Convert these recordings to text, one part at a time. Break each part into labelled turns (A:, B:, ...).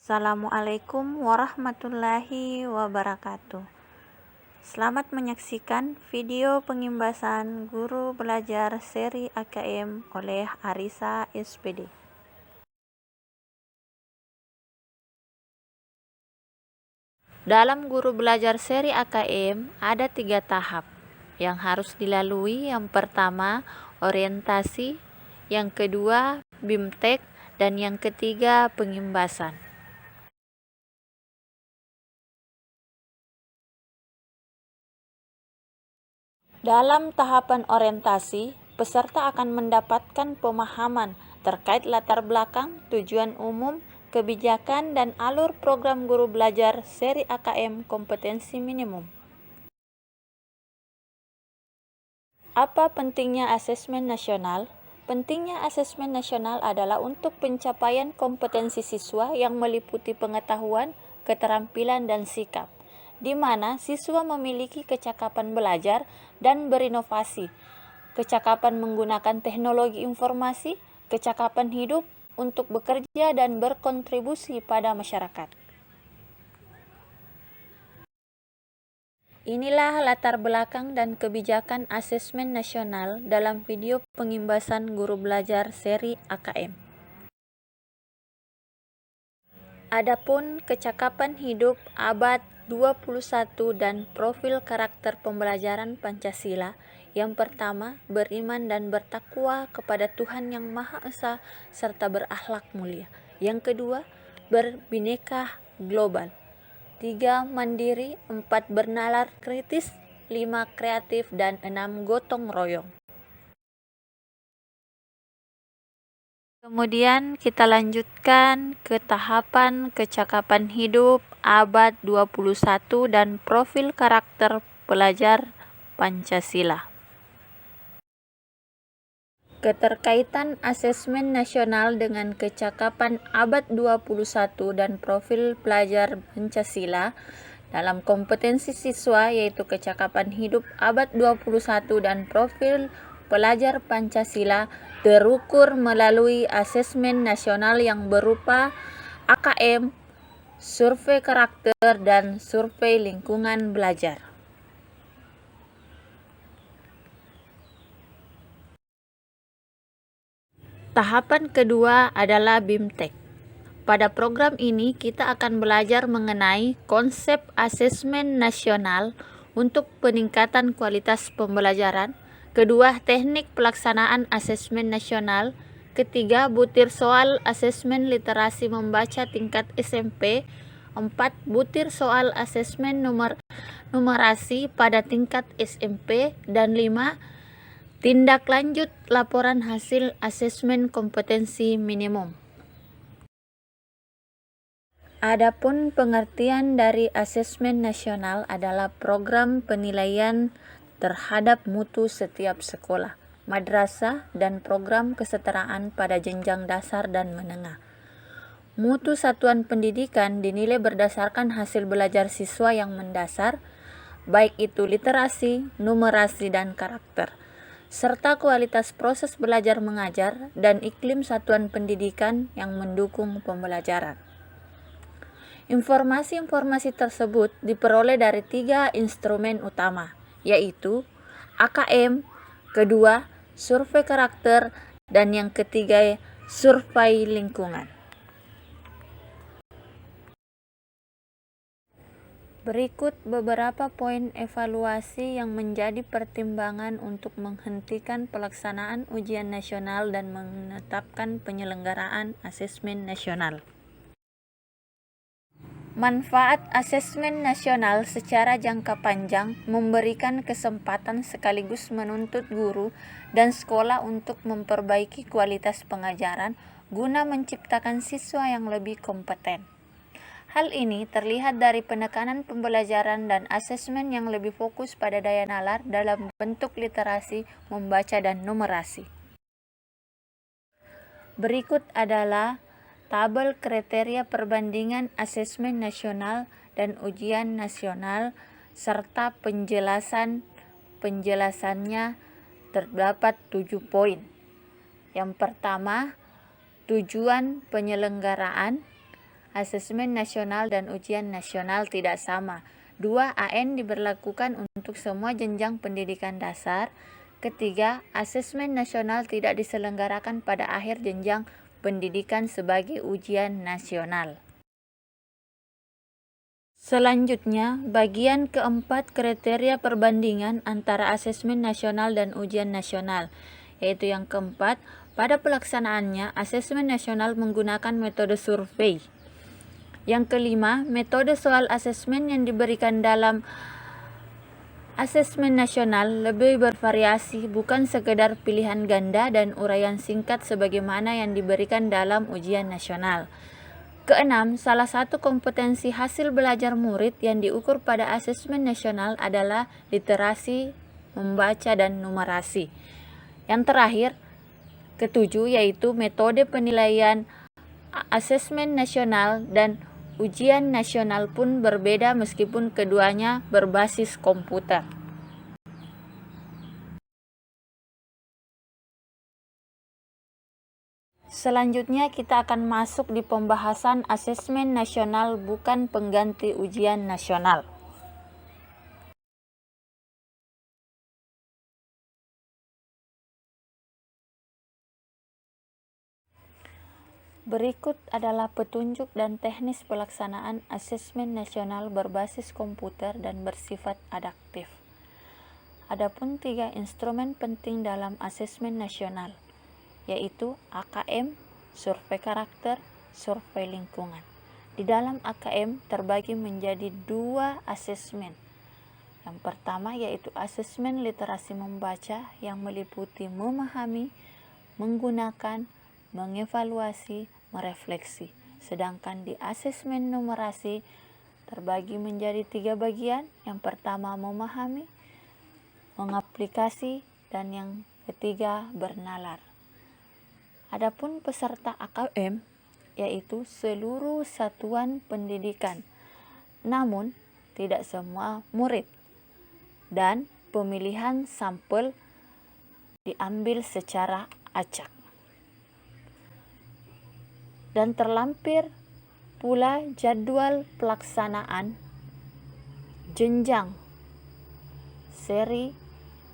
A: Assalamualaikum warahmatullahi wabarakatuh. Selamat menyaksikan video pengimbasan Guru Belajar Seri AKM oleh Arisa SPD. Dalam Guru Belajar Seri AKM ada 3 tahap yang harus dilalui. Yang pertama, orientasi, yang kedua, BIMTEK, dan yang ketiga, pengimbasan. Dalam tahapan orientasi, peserta akan mendapatkan pemahaman terkait latar belakang, tujuan umum, kebijakan, dan alur program guru belajar seri AKM kompetensi minimum. Apa pentingnya asesmen nasional? Pentingnya asesmen nasional adalah untuk pencapaian kompetensi siswa yang meliputi pengetahuan, keterampilan, dan sikap, di mana siswa memiliki kecakapan belajar dan berinovasi, kecakapan menggunakan teknologi informasi, kecakapan hidup untuk bekerja dan berkontribusi pada masyarakat. Inilah latar belakang dan kebijakan asesmen nasional dalam video pengimbasan guru belajar seri AKM. Adapun kecakapan hidup abad 21 dan profil karakter pembelajaran Pancasila. Yang pertama, beriman dan bertakwa kepada Tuhan Yang Maha Esa serta berakhlak mulia. Yang kedua, berbineka global. 3. Mandiri, 4. Bernalar kritis, 5. Kreatif, dan 6. Gotong royong. Kemudian kita lanjutkan ke tahapan kecakapan hidup abad 21 dan profil karakter pelajar Pancasila. Keterkaitan asesmen nasional dengan kecakapan abad 21 dan profil pelajar Pancasila dalam kompetensi siswa, yaitu kecakapan hidup abad 21 dan profil pelajar Pancasila terukur melalui asesmen nasional yang berupa AKM, survei karakter, dan survei lingkungan belajar. Tahapan kedua adalah BIMTEK. Pada program ini kita akan belajar mengenai konsep asesmen nasional untuk peningkatan kualitas pembelajaran, kedua teknik pelaksanaan asesmen nasional, ketiga butir soal asesmen literasi membaca tingkat SMP, 4 butir soal asesmen numerasi pada tingkat SMP, dan 5 tindak lanjut laporan hasil asesmen kompetensi minimum. Adapun pengertian dari asesmen nasional adalah program penilaian terhadap mutu setiap sekolah, madrasah, dan program kesetaraan pada jenjang dasar dan menengah. Mutu satuan pendidikan dinilai berdasarkan hasil belajar siswa yang mendasar, baik itu literasi, numerasi, dan karakter, serta kualitas proses belajar mengajar dan iklim satuan pendidikan yang mendukung pembelajaran. Informasi-informasi tersebut diperoleh dari 3 instrumen utama, yaitu AKM, kedua survei karakter, dan yang ketiga survei lingkungan. Berikut beberapa poin evaluasi yang menjadi pertimbangan untuk menghentikan pelaksanaan ujian nasional dan menetapkan penyelenggaraan asesmen nasional. Manfaat asesmen nasional secara jangka panjang memberikan kesempatan sekaligus menuntut guru dan sekolah untuk memperbaiki kualitas pengajaran guna menciptakan siswa yang lebih kompeten. Hal ini terlihat dari penekanan pembelajaran dan asesmen yang lebih fokus pada daya nalar dalam bentuk literasi, membaca, dan numerasi. Berikut adalah tabel kriteria perbandingan asesmen nasional dan ujian nasional serta penjelasannya terdapat 7 poin. Yang pertama, tujuan penyelenggaraan. asesmen nasional dan ujian nasional tidak sama. 2. AN diberlakukan untuk semua jenjang pendidikan dasar. Ketiga, asesmen nasional tidak diselenggarakan pada akhir jenjang pendidikan sebagai ujian nasional. Selanjutnya, bagian keempat kriteria perbandingan antara asesmen nasional dan ujian nasional, yaitu yang keempat, pada pelaksanaannya asesmen nasional menggunakan metode survei. Yang kelima, metode soal asesmen yang diberikan dalam asesmen nasional lebih bervariasi, bukan sekedar pilihan ganda dan uraian singkat sebagaimana yang diberikan dalam ujian nasional. Keenam, salah satu kompetensi hasil belajar murid yang diukur pada asesmen nasional adalah literasi, membaca, dan numerasi. Yang terakhir, ketujuh, yaitu metode penilaian asesmen nasional dan ujian nasional pun berbeda meskipun keduanya berbasis komputer. Selanjutnya kita akan masuk di pembahasan asesmen nasional bukan pengganti ujian nasional. Berikut adalah petunjuk dan teknis pelaksanaan asesmen nasional berbasis komputer dan bersifat adaptif. Adapun 3 instrumen penting dalam asesmen nasional, yaitu AKM, survei karakter, survei lingkungan. Di dalam AKM terbagi menjadi 2 asesmen. Yang pertama yaitu asesmen literasi membaca yang meliputi memahami, menggunakan, mengevaluasi, merefleksi. Sedangkan di asesmen numerasi terbagi menjadi 3 bagian. Yang pertama memahami, mengaplikasi, dan yang ketiga bernalar. Adapun peserta AKM yaitu seluruh satuan pendidikan, namun tidak semua murid, dan pemilihan sampel diambil secara acak. Dan terlampir pula jadwal pelaksanaan jenjang seri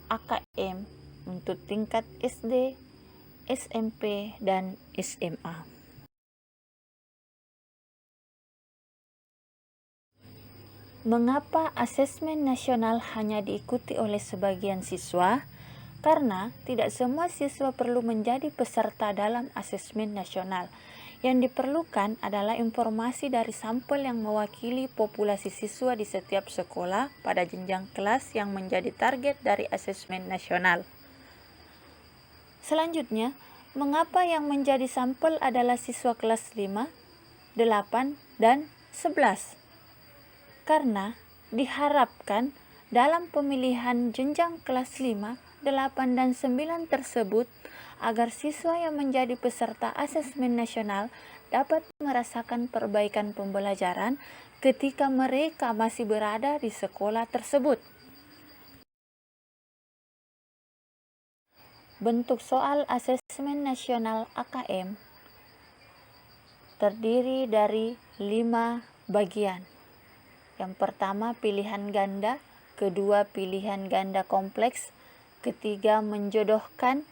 A: AKM untuk tingkat SD, SMP, dan SMA. Mengapa asesmen nasional hanya diikuti oleh sebagian siswa? Karena tidak semua siswa perlu menjadi peserta dalam asesmen nasional. Yang diperlukan adalah informasi dari sampel yang mewakili populasi siswa di setiap sekolah pada jenjang kelas yang menjadi target dari asesmen nasional. Selanjutnya, mengapa yang menjadi sampel adalah siswa kelas 5, 8, dan 11? Karena diharapkan dalam pemilihan jenjang kelas 5, 8, dan 9 tersebut agar siswa yang menjadi peserta asesmen nasional dapat merasakan perbaikan pembelajaran ketika mereka masih berada di sekolah tersebut. Bentuk soal asesmen nasional AKM terdiri dari 5 bagian. Yang pertama pilihan ganda, kedua pilihan ganda kompleks, ketiga menjodohkan,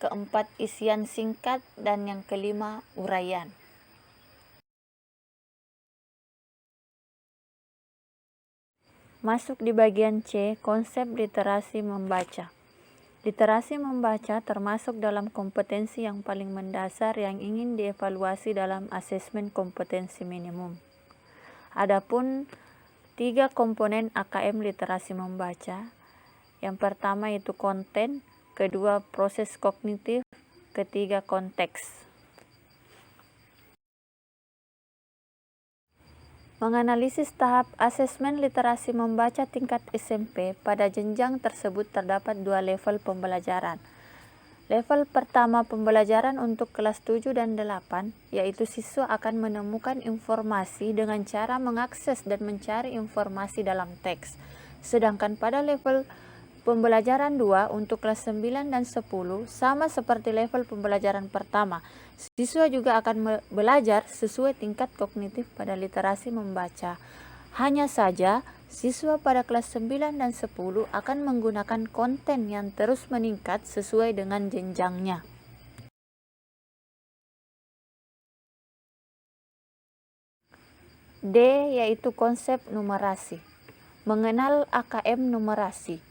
A: keempat isian singkat, dan yang kelima uraian. Masuk di bagian C, konsep literasi membaca. Literasi membaca termasuk dalam kompetensi yang paling mendasar yang ingin dievaluasi dalam asesmen kompetensi minimum. Adapun 3 komponen AKM literasi membaca. Yang pertama itu konten, kedua proses kognitif, ketiga konteks. Menganalisis tahap asesmen literasi membaca tingkat SMP, pada jenjang tersebut terdapat 2 level pembelajaran. Level pertama pembelajaran untuk kelas 7 dan 8, yaitu siswa akan menemukan informasi dengan cara mengakses dan mencari informasi dalam teks. Sedangkan pada level Pembelajaran 2 untuk kelas 9 dan 10 sama seperti level pembelajaran pertama. Siswa juga akan belajar sesuai tingkat kognitif pada literasi membaca. Hanya saja, siswa pada kelas 9 dan 10 akan menggunakan konten yang terus meningkat sesuai dengan jenjangnya. D, yaitu konsep numerasi. Mengenal AKM numerasi.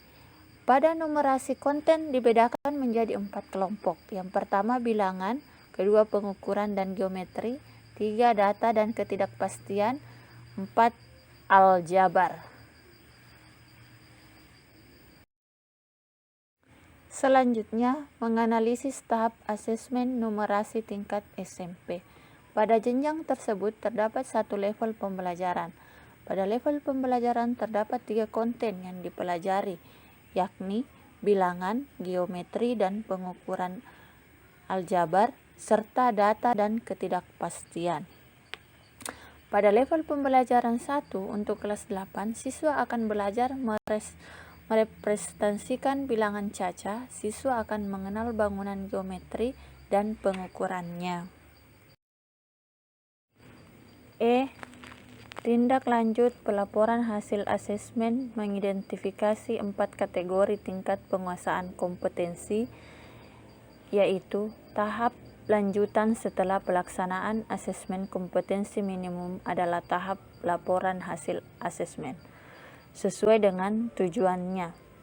A: Pada numerasi, konten dibedakan menjadi 4 kelompok. Yang pertama bilangan, kedua pengukuran dan geometri, 3 data dan ketidakpastian, 4 aljabar. Selanjutnya, menganalisis tahap asesmen numerasi tingkat SMP. Pada jenjang tersebut terdapat satu level pembelajaran. Pada level pembelajaran terdapat 3 konten yang dipelajari, yakni bilangan, geometri, dan pengukuran aljabar, serta data dan ketidakpastian. Pada level pembelajaran 1 untuk kelas 8, siswa akan belajar merepresentasikan bilangan caca, siswa akan mengenal bangunan geometri dan pengukurannya. E. Tindak lanjut pelaporan hasil asesmen mengidentifikasi 4 kategori tingkat penguasaan kompetensi, yaitu tahap lanjutan setelah pelaksanaan asesmen kompetensi minimum adalah tahap laporan hasil asesmen, sesuai dengan tujuannya.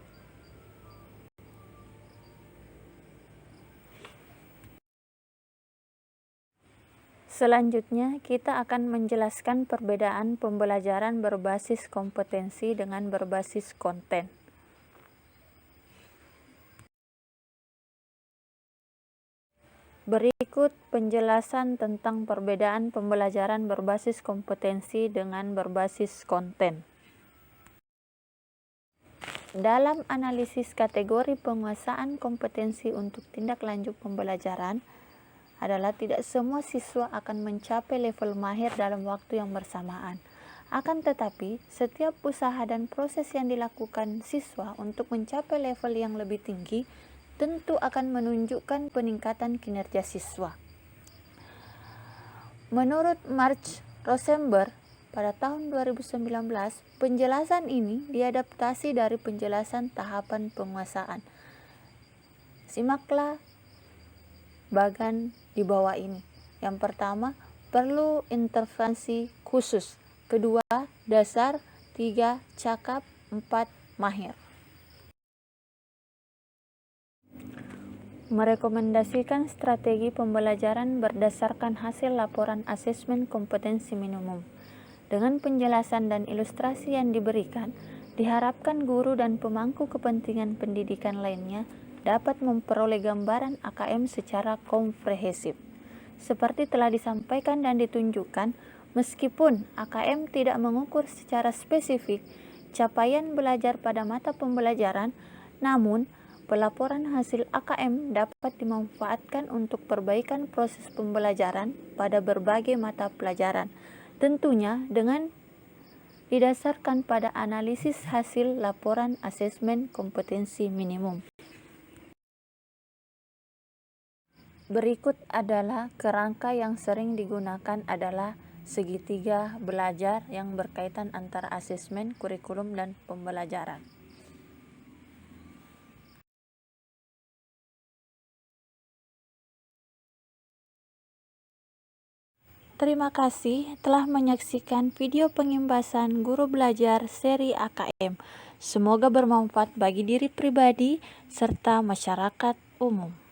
A: Selanjutnya, kita akan menjelaskan perbedaan pembelajaran berbasis kompetensi dengan berbasis konten. Berikut penjelasan tentang perbedaan pembelajaran berbasis kompetensi dengan berbasis konten. Dalam analisis kategori penguasaan kompetensi untuk tindak lanjut pembelajaran, adalah tidak semua siswa akan mencapai level mahir dalam waktu yang bersamaan. Akan tetapi, setiap usaha dan proses yang dilakukan siswa untuk mencapai level yang lebih tinggi tentu akan menunjukkan peningkatan kinerja siswa. Menurut March Rosenberg, pada tahun 2019, penjelasan ini diadaptasi dari penjelasan tahapan penguasaan. Simaklah bagan di bawah ini. Yang pertama, perlu intervensi khusus. Kedua, dasar. 3, cakap. 4, mahir. Merekomendasikan strategi pembelajaran berdasarkan hasil laporan asesmen kompetensi minimum. Dengan penjelasan dan ilustrasi yang diberikan, diharapkan guru dan pemangku kepentingan pendidikan lainnya dapat memperoleh gambaran AKM secara komprehensif. Seperti telah disampaikan dan ditunjukkan, meskipun AKM tidak mengukur secara spesifik capaian belajar pada mata pembelajaran, namun pelaporan hasil AKM dapat dimanfaatkan untuk perbaikan proses pembelajaran pada berbagai mata pelajaran, tentunya dengan didasarkan pada analisis hasil laporan asesmen kompetensi minimum. Berikut adalah kerangka yang sering digunakan adalah segitiga belajar yang berkaitan antara asesmen, kurikulum, dan pembelajaran. Terima kasih telah menyaksikan video pengimbasan Guru Belajar seri AKM. Semoga bermanfaat bagi diri pribadi serta masyarakat umum.